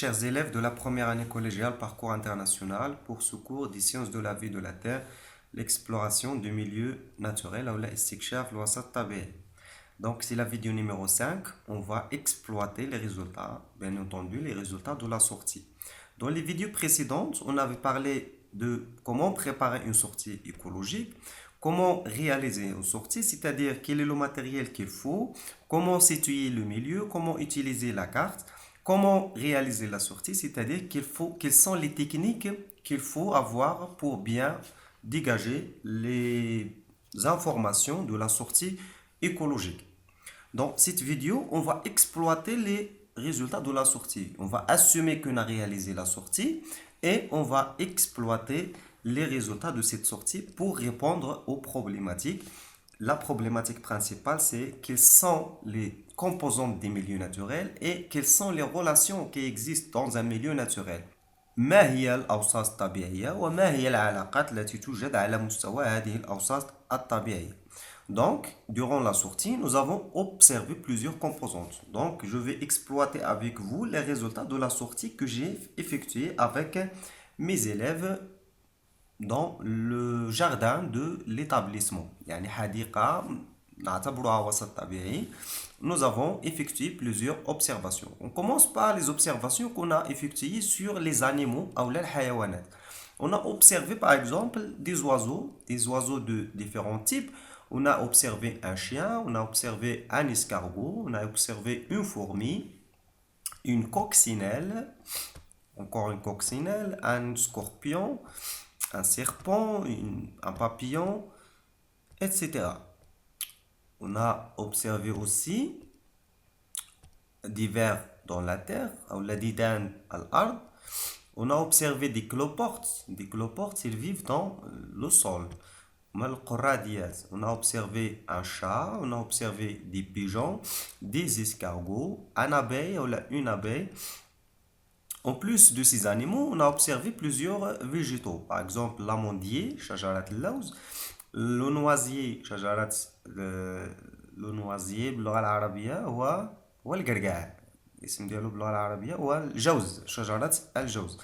chers élèves de la première année collégiale Parcours international pour ce cours des sciences de la vie de la Terre, l'exploration du milieu naturel ou الاستكشاف الوسط الطبيعي. Donc c'est la vidéo numéro 5, on va exploiter les résultats, bien entendu les résultats de la sortie. Dans les vidéos précédentes, on avait parlé de comment préparer une sortie écologique, comment réaliser une sortie, c'est-à-dire quel est le matériel qu'il faut, comment situer le milieu, comment utiliser la carte, comment réaliser la sortie, c'est-à-dire quelles sont les techniques qu'il faut avoir pour bien dégager les informations de la sortie écologique. Dans cette vidéo, on va exploiter les résultats de la sortie. On va assumer qu'on a réalisé la sortie et on va exploiter les résultats de cette sortie pour répondre aux problématiques. La problématique principale, c'est quelles sont les composantes des milieux naturels et quelles sont les relations qui existent dans un milieu naturel. ما هي الأوساط الطبيعية وما هي العلاقات التي توجد على مستوى هذه الأوساط الطبيعية. Donc, durant la sortie, nous avons observé plusieurs composantes. Donc, je vais exploiter avec vous les résultats de la sortie que j'ai effectuée avec mes élèves dans le jardin de l'établissement. يعني حديقة نعتبرها وسط طبيعي. Nous avons effectué plusieurs observations. On commence par les observations qu'on a effectuées sur les animaux ou les الحيوانات. On a observé par exemple des oiseaux de différents types. On a observé un chien, on a observé un escargot, on a observé une fourmi, une coccinelle, encore une coccinelle, un scorpion, un serpent, un papillon, etc. On a observé aussi des vers dans la terre, ou la didane à l'art. On a observé des cloportes. Des cloportes, ils vivent dans le sol. On a observé un chat, on a observé des pigeons, des escargots, un abeille ou une abeille. En plus de ces animaux, on a observé plusieurs végétaux. Par exemple, l'amandier, شجرة اللوز, le noisier, شجرة le noisier باللغة العربية هو القرقاع. الاسم ديالو باللغة العربية هو الجوز, شجرة الجوز.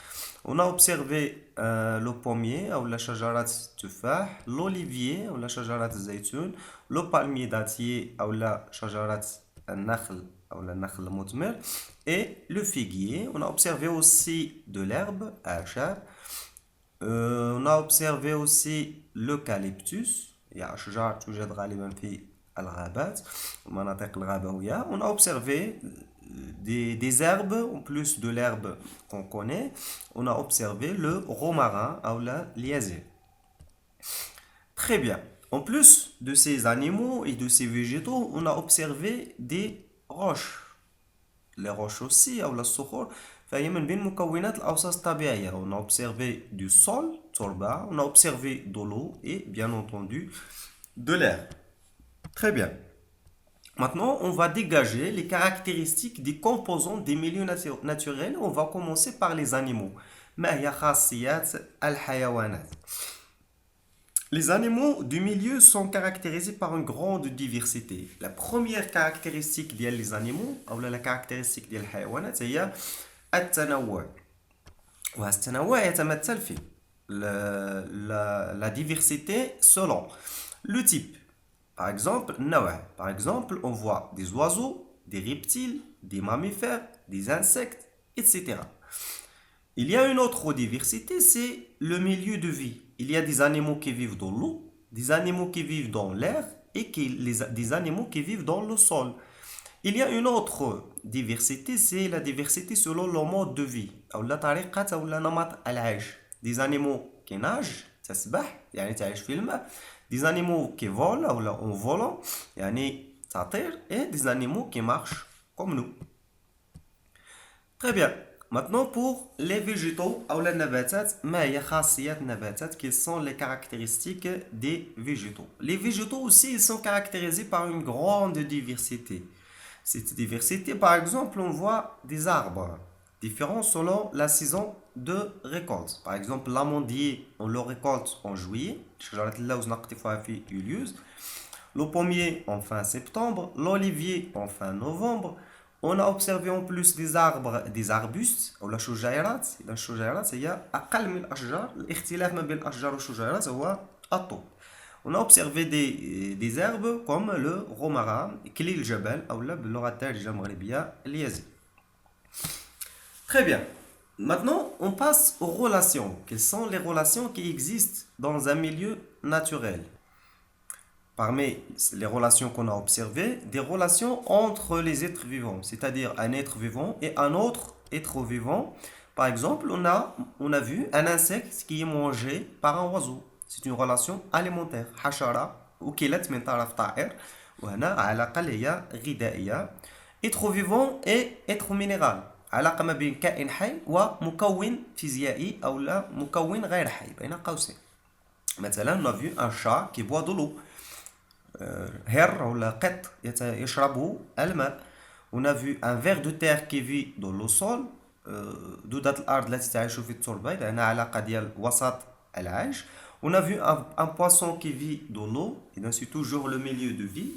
On a observé le pommier ou la شجرة التفاح, l'olivier ou la شجرة الزيتون, le palmier dattier ou la شجرة النخل ou la النخل المثمر, et le figuier. On a observé aussi de l'herbe, أعشاب. On a observé aussi l'eucalyptus, يعني شجرة توجد غالبا في الغابات ومناطق الغابوية. On a observé des herbes, en plus de l'herbe qu'on connaît, on a observé le romarin ou la liazée. Très bien. En plus de ces animaux et de ces végétaux, on a observé des roches. Les roches aussi, ou la الصخور, فهي من بين مكونات الأوساط الطبيعية. On a observé du sol, turba, on a observé de l'eau et bien entendu de l'air. Très bien. Maintenant, on va dégager les caractéristiques des composants des milieux naturels. On va commencer par les animaux. ما هي خاصيات الحيوانات? Les animaux du milieu sont caractérisés par une grande diversité. La première caractéristique des animaux, ou la caractéristique des الحيوانات, هي التنوع. والتنوع يتمثل في la diversité selon le type. Par exemple, Par exemple, on voit des oiseaux, des reptiles, des mammifères, des insectes, etc. Il y a une autre diversité, c'est le milieu de vie. Il y a des animaux qui vivent dans l'eau, des animaux qui vivent dans l'air et des animaux qui vivent dans le sol. Il y a une autre diversité, c'est la diversité selon le mode de vie. أو لا طريقة أو لا نمط العيش. Des animaux qui nagent, تسبح, يعني تعيش في الماء. Des animaux qui volent ou en volant, يعني تطير, et des animaux qui marchent comme nous. Très bien. Maintenant pour les végétaux ou les nabatat, ما هي خاصيات النباتات, quelles sont les caractéristiques des végétaux? Les végétaux aussi, ils sont caractérisés par une grande diversité. Cette diversité, par exemple, on voit des arbres différents selon la saison de récolte. Par exemple, l'amandier, on le récolte en juillet. شجرة اللوز نقطفها في يوليوز. Le pommier en fin septembre, l'olivier en fin novembre, On a observé en plus des arbres, des arbustes ou la شجيرات. La شجيرات هي أقل من الأشجار. الاختلاف ما بين الأشجار والشجيرات هو الطول. On a observé des herbes comme le romarin, كليل الجبل أو باللغة الدارجة المغربية اليازي. Très bien. Maintenant, on passe aux relations. Quelles sont les relations qui existent dans un milieu naturel? Parmi les relations qu'on a observées, des relations entre les êtres vivants, c'est-à-dire un être vivant et un autre être vivant. Par exemple, on a vu un insecte qui est mangé par un oiseau. C'est une relation alimentaire. حشرة أكلت من طرف طائر وهنا علاقة اللي هي غذائية. Être vivant et être minéral. علاقة ما بين كائن حي ومكون فيزيائي أو لا مكون غير حي بين قوسين. مثلا on a vu un chat qui boit de l'eau. هر ولا قط يشرب الماء. On a vu un ver de terre qui vit dans le sol. دودة الأرض التي تعيش في التربة. إذا هنا علاقة ديال وسط العيش. On a vu un poisson qui vit dans l'eau. إذا c'est toujours le milieu de vie.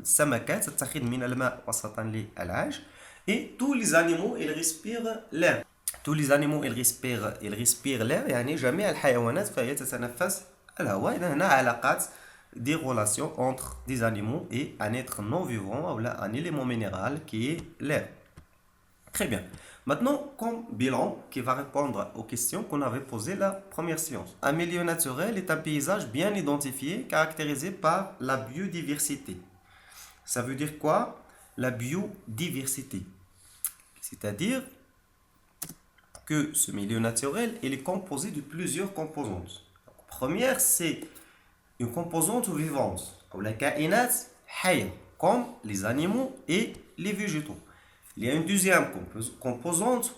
السمكة تتخذ من الماء وسطا للعيش. Et tous les animaux ils respirent l'air. Tous les animaux ils respirent l'air. يعني جميع الحيوانات فهي تتنفس الهواء. إذا هنا علاقات des relations entre des animaux et un être non vivant ou un élément minéral qui est l'air. Très bien. Maintenant, comme bilan qui va répondre aux questions qu'on avait posées la première séance. Un milieu naturel est un paysage bien identifié, caractérisé par la biodiversité. Ça veut dire quoi? La biodiversité. C'est-à-dire que ce milieu naturel il est composé de plusieurs composantes. La première, c'est une composante vivante, ou la kainat hayya, comme les animaux et les végétaux. Il y a une deuxième composante,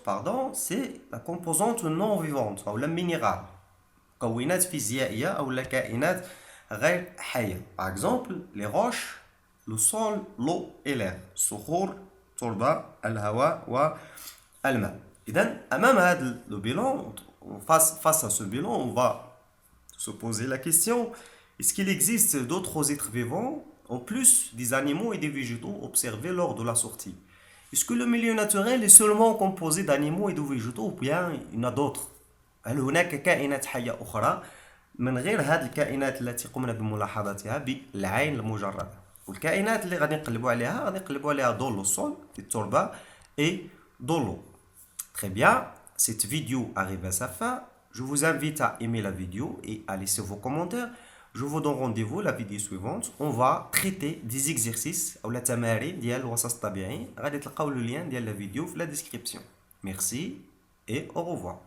c'est la composante non vivante, ou la minérale. كونات فيزيائية أو la kainat غير حية. Par exemple, les roches, le sol, l'eau et l'air. الصخور, التربة, الهواء والماء. إذن أمام هذا le bilan, face à ce bilan, on va se poser la question: est-ce qu'il existe d'autres êtres vivants, en plus des animaux et des végétaux observés lors de la sortie? Est-ce que le milieu naturel est seulement composé d'animaux et de végétaux ou bien il y en a d'autres? هل هناك كائنات حية أخرى من غير هذه الكائنات التي قمنا بملاحظتها بالعين المجردة؟ والكائنات اللي غادي نقلبوا عليها dans le sol, في التربة, et dans l'eau. Très bien, cette vidéo arrive à sa fin. Je vous invite à aimer la vidéo et à laisser vos commentaires. Je vous donne rendez-vous la vidéo suivante. On va traiter des exercices ou la تمارين ديال الوسط الطبيعي. غادي تلقاو le lien ديال la vidéo في la description. Merci et au revoir.